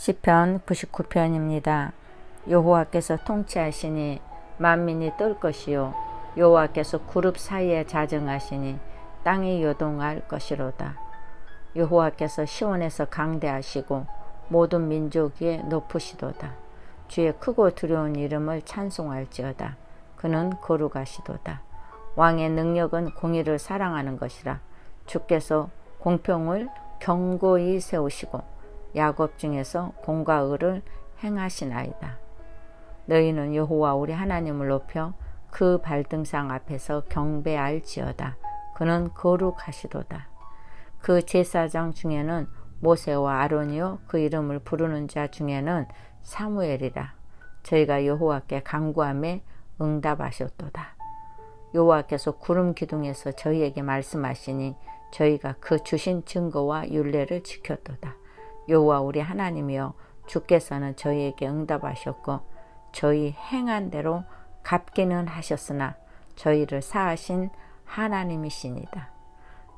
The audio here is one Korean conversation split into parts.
시편 99편입니다. 여호와께서 통치하시니 만민이 떨 것이요 여호와께서 구룹 사이에 자정하시니 땅이 요동할 것이로다. 여호와께서 시온에서 강대하시고 모든 민족 위에 높으시도다. 주의 크고 두려운 이름을 찬송할지어다. 그는 거룩하시도다. 왕의 능력은 공의를 사랑하는 것이라. 주께서 공평을 견고히 세우시고 야곱 중에서 공과 의를 행하시나이다. 너희는 여호와 우리 하나님을 높여 그 발등상 앞에서 경배할지어다. 그는 거룩하시도다. 그 제사장 중에는 모세와 아론이요 그 이름을 부르는 자 중에는 사무엘이라. 저희가 여호와께 간구하매 응답하셨도다. 여호와께서 구름 기둥에서 저희에게 말씀하시니 저희가 그 주신 증거와 율례를 지켰도다. 여호와 우리 하나님이여, 주께서는 저희에게 응답하셨고 저희 행한 대로 갚기는 하셨으나 저희를 사하신 하나님이시니다.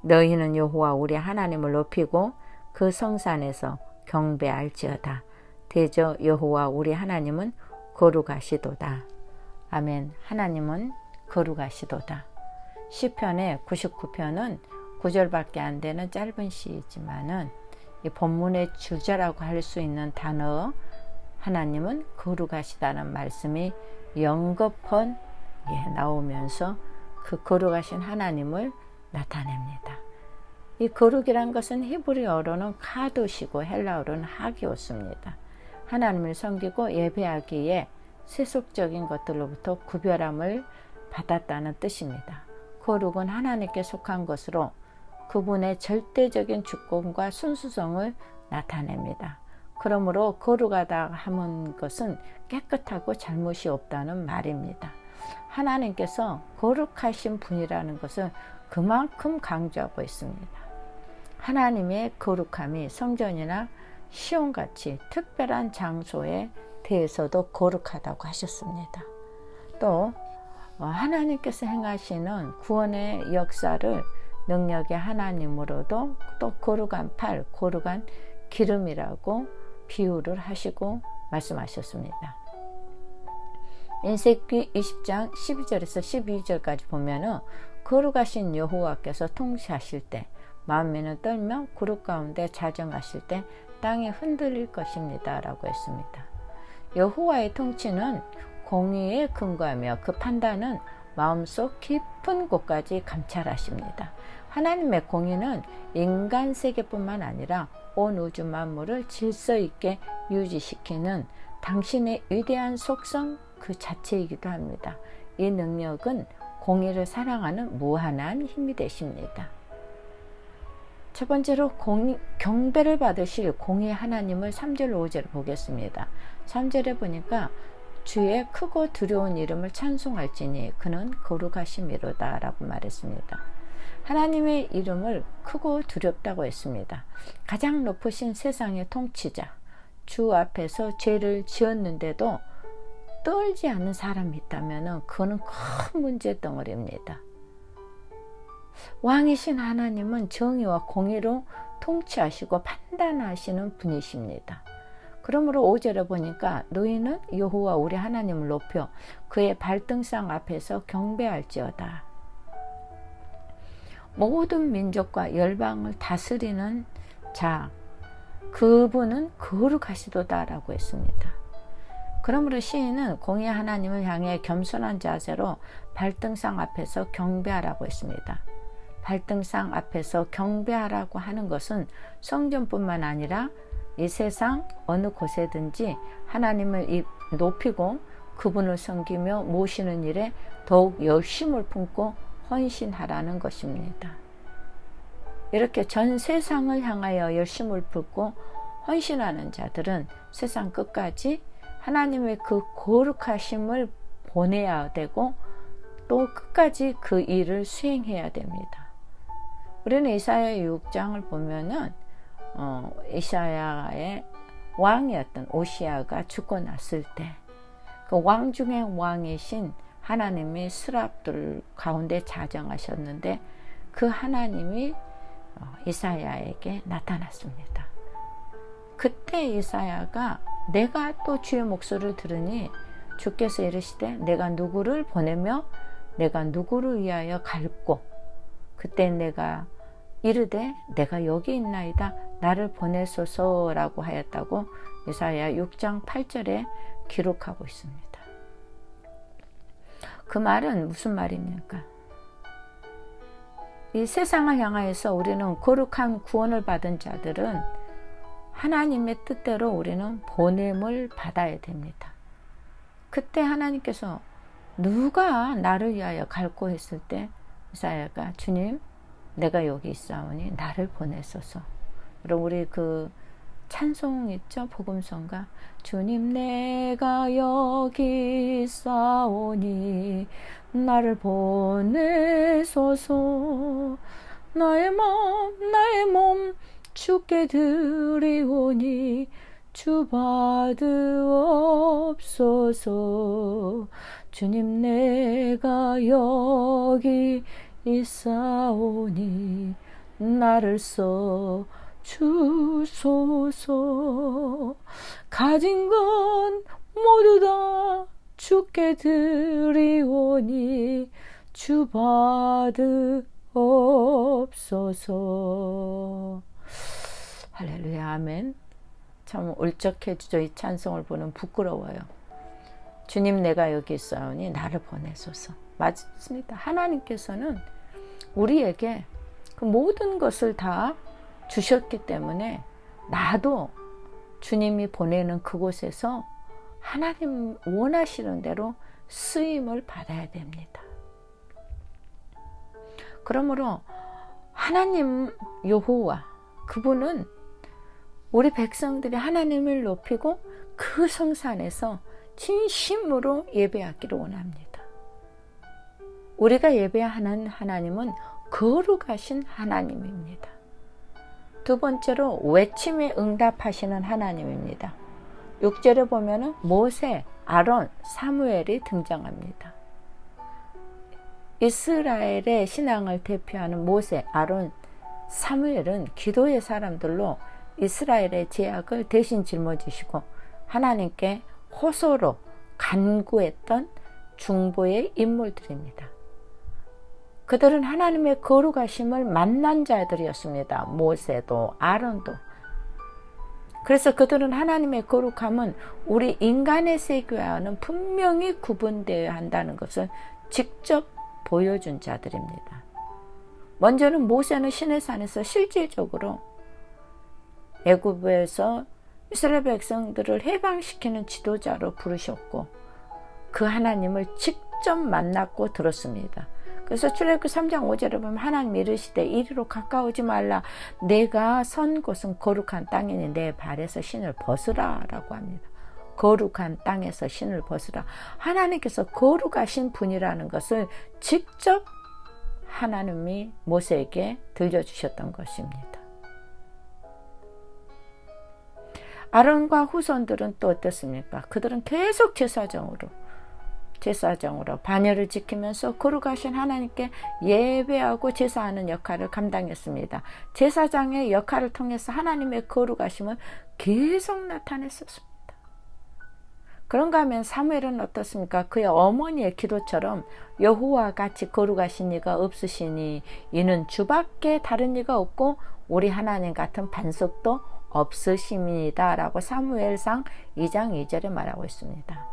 너희는 여호와 우리 하나님을 높이고 그 성산에서 경배할지어다. 대저 여호와 우리 하나님은 거룩하시도다. 아멘. 하나님은 거룩하시도다. 시편의 99편은 9절밖에 안 되는 짧은 시이지만은 이 본문의 주제라고 할 수 있는 단어 하나님은 거룩하시다는 말씀이 연거펀 나오면서 그 거룩하신 하나님을 나타냅니다. 이 거룩이란 것은 히브리어로는 카도시고 헬라어로는 하기오스입니다. 하나님을 섬기고 예배하기에 세속적인 것들로부터 구별함을 받았다는 뜻입니다. 거룩은 하나님께 속한 것으로 그분의 절대적인 주권과 순수성을 나타냅니다. 그러므로 거룩하다 하는 것은 깨끗하고 잘못이 없다는 말입니다. 하나님께서 거룩하신 분이라는 것을 그만큼 강조하고 있습니다. 하나님의 거룩함이 성전이나 시온같이 특별한 장소에 대해서도 거룩하다고 하셨습니다. 또 하나님께서 행하시는 구원의 역사를 능력의 하나님으로도 또 거룩한 팔, 거룩한 기름이라고 비유를 하시고 말씀하셨습니다. 민수기 20장 12절에서 12절까지 보면은 거룩하신 여호와께서 통치하실 때 만민은 떨며 구름 가운데 자정하실 때 땅이 흔들릴 것입니다 라고 했습니다. 여호와의 통치는 공의에 근거하며 그 판단은 마음속 깊은 곳까지 감찰하십니다. 하나님의 공의는 인간 세계뿐만 아니라 온 우주 만물을 질서 있게 유지시키는 당신의 위대한 속성 그 자체이기도 합니다. 이 능력은 공의를 사랑하는 무한한 힘이 되십니다. 첫 번째로 경배를 받으실 공의 하나님을 3절 5절을 보겠습니다. 3절에 보니까 주의 크고 두려운 이름을 찬송할지니 그는 거룩하심이로다 라고 말했습니다. 하나님의 이름을 크고 두렵다고 했습니다. 가장 높으신 세상의 통치자, 주 앞에서 죄를 지었는데도 떨지 않는 사람이 있다면 그거는 큰 문제 덩어리입니다. 왕이신 하나님은 정의와 공의로 통치하시고 판단하시는 분이십니다. 그러므로 5절에 보니까 너희는 여호와 우리 하나님을 높여 그의 발등상 앞에서 경배할지어다. 모든 민족과 열방을 다스리는 자, 그분은 거룩하시도다 라고 했습니다. 그러므로 시인은 공의 하나님을 향해 겸손한 자세로 발등상 앞에서 경배하라고 했습니다. 발등상 앞에서 경배하라고 하는 것은 성전뿐만 아니라 이 세상 어느 곳에든지 하나님을 높이고 그분을 섬기며 모시는 일에 더욱 열심을 품고 헌신하라는 것입니다. 이렇게 전 세상을 향하여 열심을 품고 헌신하는 자들은 세상 끝까지 하나님의 그 거룩하심을 보내야 되고 또 끝까지 그 일을 수행해야 됩니다. 우리는 이사야 6장을 보면은 이사야의 왕이었던 오시아가 죽고 났을 때 그 왕 중에 왕이신 하나님이 스랍들 가운데 자정하셨는데 그 하나님이 이사야에게 나타났습니다. 그때 이사야가 내가 또 주의 목소리를 들으니 주께서 이르시되 내가 누구를 보내며 내가 누구를 위하여 갈고 그때 내가 이르되 내가 여기 있나이다 나를 보내소서라고 하였다고 이사야 6장 8절에 기록하고 있습니다. 그 말은 무슨 말입니까? 이 세상을 향하여서 우리는 거룩한 구원을 받은 자들은 하나님의 뜻대로 우리는 보냄을 받아야 됩니다. 그때 하나님께서 누가 나를 위하여 갈고 했을 때 이사야가 주님 내가 여기 있사오니 나를 보내소서. 여러분 우리 그 찬송 있죠? 복음성가 주님 내가 여기 있사오니 나를 보내소서. 나의 몸 주께 드리오니 주 받으옵소서. 주님 내가 여기 있사오니 나를 써 주소서. 가진 건 모두 다 주께 드리오니 주 받으옵소서. 할렐루야 아멘. 참 울적해지죠. 이 찬송을 보면 부끄러워요. 주님 내가 여기 있사오니 나를 보내소서. 맞습니다. 하나님께서는 우리에게 그 모든 것을 다 주셨기 때문에 나도 주님이 보내는 그곳에서 하나님 원하시는 대로 쓰임을 받아야 됩니다. 그러므로 하나님 여호와 그분은 우리 백성들이 하나님을 높이고 그 성산에서 진심으로 예배하기를 원합니다. 우리가 예배하는 하나님은 거룩하신 하나님입니다. 두 번째로 외침에 응답하시는 하나님입니다. 6절에 보면 모세, 아론, 사무엘이 등장합니다. 이스라엘의 신앙을 대표하는 모세, 아론, 사무엘은 기도의 사람들로 이스라엘의 죄악을 대신 짊어지시고 하나님께 호소로 간구했던 중보의 인물들입니다. 그들은 하나님의 거룩하심을 만난 자들이었습니다. 모세도 아론도. 그래서 그들은 하나님의 거룩함은 우리 인간의 세계와는 분명히 구분되어야 한다는 것을 직접 보여준 자들입니다. 먼저는 모세는 시내산에서 실질적으로 애굽에서 이스라엘 백성들을 해방시키는 지도자로 부르셨고 그 하나님을 직접 만났고 들었습니다. 그래서 출애굽기 3장 5절에 보면 하나님 이르시되 이리로 가까우지 말라 내가 선 곳은 거룩한 땅이니 내 발에서 신을 벗으라 라고 합니다. 거룩한 땅에서 신을 벗으라. 하나님께서 거룩하신 분이라는 것을 직접 하나님이 모세에게 들려주셨던 것입니다. 아론과 후손들은 또 어떻습니까? 그들은 계속 제사장으로 반열을 지키면서 거룩하신 하나님께 예배하고 제사하는 역할을 감당했습니다. 제사장의 역할을 통해서 하나님의 거룩하심을 계속 나타냈었습니다. 그런가 하면 사무엘은 어떻습니까? 그의 어머니의 기도처럼 여호와 같이 거룩하신 이가 없으시니 이는 주밖에 다른 이가 없고 우리 하나님 같은 반석도 없으심이다 라고 사무엘상 2장 2절에 말하고 있습니다.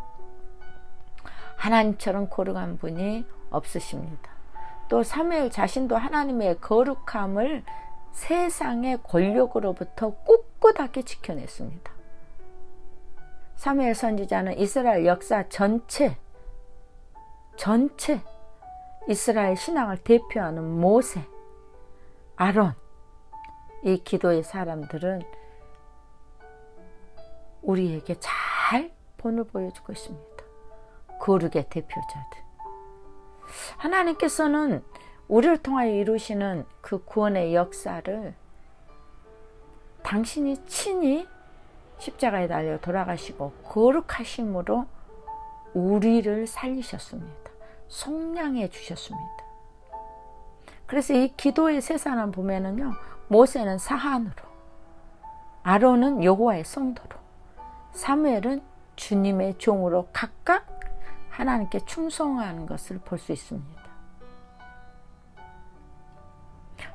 하나님처럼 거룩한 분이 없으십니다. 또 사무엘 자신도 하나님의 거룩함을 세상의 권력으로부터 꿋꿋하게 지켜냈습니다. 사무엘 선지자는 이스라엘 역사 전체 이스라엘 신앙을 대표하는 모세, 아론 이 기도의 사람들은 우리에게 잘 본을 보여주고 있습니다. 거룩의 대표자들. 하나님께서는 우리를 통하여 이루시는 그 구원의 역사를 당신이 친히 십자가에 달려 돌아가시고 거룩하심으로 우리를 살리셨습니다. 속량해 주셨습니다. 그래서 이 기도의 세 사람 보면은요, 모세는 사한으로, 아론은 여호와의 성도로, 사무엘은 주님의 종으로 각각 하나님께 충성하는 것을 볼 수 있습니다.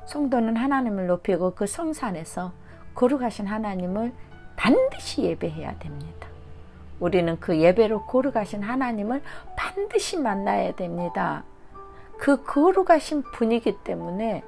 성도는 하나님을 높이고 그 성산에서 거룩하신 하나님을 반드시 예배해야 됩니다. 우리는 그 예배로 거룩하신 하나님을 반드시 만나야 됩니다. 그 거룩하신 분이기 때문에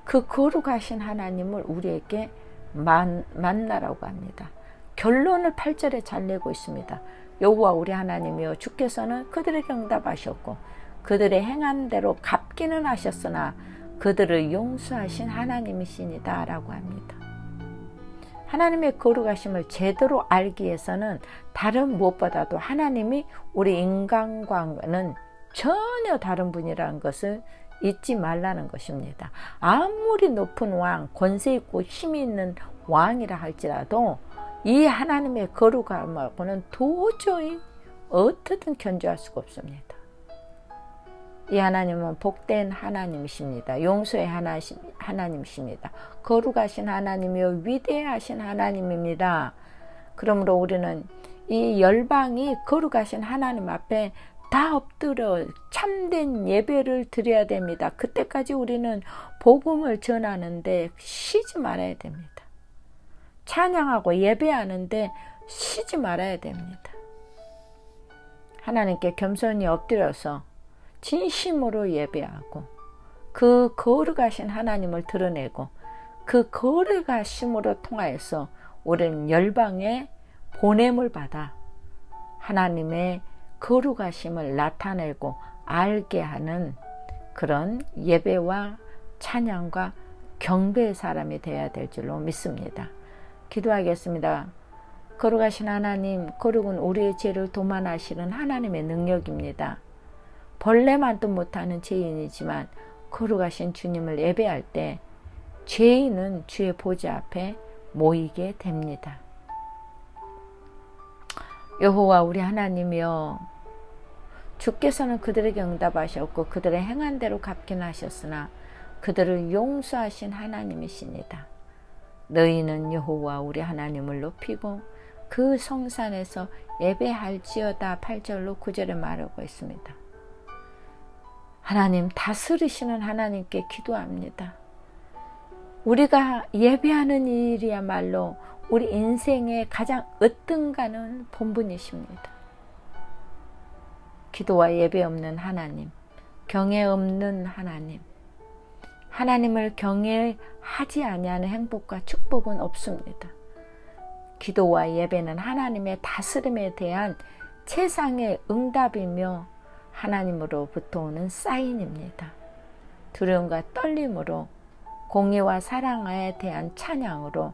그 거룩하신 하나님을 우리에게 만나라고 합니다. 결론을 8절에 잘 내고 있습니다. 여호와 우리 하나님이여 주께서는 그들에게 응답하셨고 그들의 행한 대로 갚기는 하셨으나 그들을 용서하신 하나님이시니다 라고 합니다. 하나님의 거룩하심을 제대로 알기 위해서는 다른 무엇보다도 하나님이 우리 인간과는 전혀 다른 분이라는 것을 잊지 말라는 것입니다. 아무리 높은 왕, 권세 있고 힘이 있는 왕이라 할지라도 이 하나님의 거룩함하고는 도저히 어떻든 견주할 수가 없습니다. 이 하나님은 복된 하나님이십니다. 용서의 하나님이십니다. 거룩하신 하나님이요 위대하신 하나님입니다. 그러므로 우리는 이 열방이 거룩하신 하나님 앞에 다 엎드려 참된 예배를 드려야 됩니다. 그때까지 우리는 복음을 전하는데 쉬지 말아야 됩니다. 찬양하고 예배하는데 쉬지 말아야 됩니다. 하나님께 겸손히 엎드려서 진심으로 예배하고 그 거룩하신 하나님을 드러내고 그 거룩하심으로 통하여서 우리는 열방에 보냄을 받아 하나님의 거룩하심을 나타내고 알게 하는 그런 예배와 찬양과 경배의 사람이 되어야 될 줄로 믿습니다. 기도하겠습니다. 거룩하신 하나님, 거룩은 우리의 죄를 도만하시는 하나님의 능력입니다. 벌레만도 못하는 죄인이지만 거룩하신 주님을 예배할 때 죄인은 주의 보좌 앞에 모이게 됩니다. 여호와 우리 하나님이여 주께서는 그들에게 응답하셨고 그들의 행한 대로 갚긴 하셨으나 그들을 용서하신 하나님이시니다. 너희는 여호와 우리 하나님을 높이고 그 성산에서 예배할지어다 8절로 9절에 말하고 있습니다. 하나님 다스리시는 하나님께 기도합니다. 우리가 예배하는 일이야말로 우리 인생의 가장 으뜸가는 본분이십니다. 기도와 예배 없는 하나님, 경외 없는 하나님, 하나님을 경외하지 아니하는 행복과 축복은 없습니다. 기도와 예배는 하나님의 다스림에 대한 최상의 응답이며 하나님으로부터 오는 사인입니다. 두려움과 떨림으로 공의와 사랑에 대한 찬양으로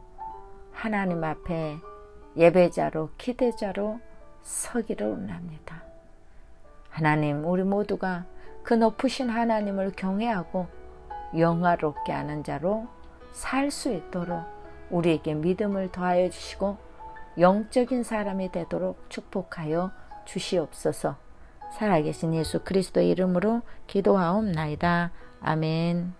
하나님 앞에 예배자로 기대자로 서기를 원합니다. 하나님, 우리 모두가 그 높으신 하나님을 경외하고 영화롭게 하는 자로 살 수 있도록 우리에게 믿음을 더하여 주시고 영적인 사람이 되도록 축복하여 주시옵소서. 살아계신 예수 그리스도의 이름으로 기도하옵나이다. 아멘.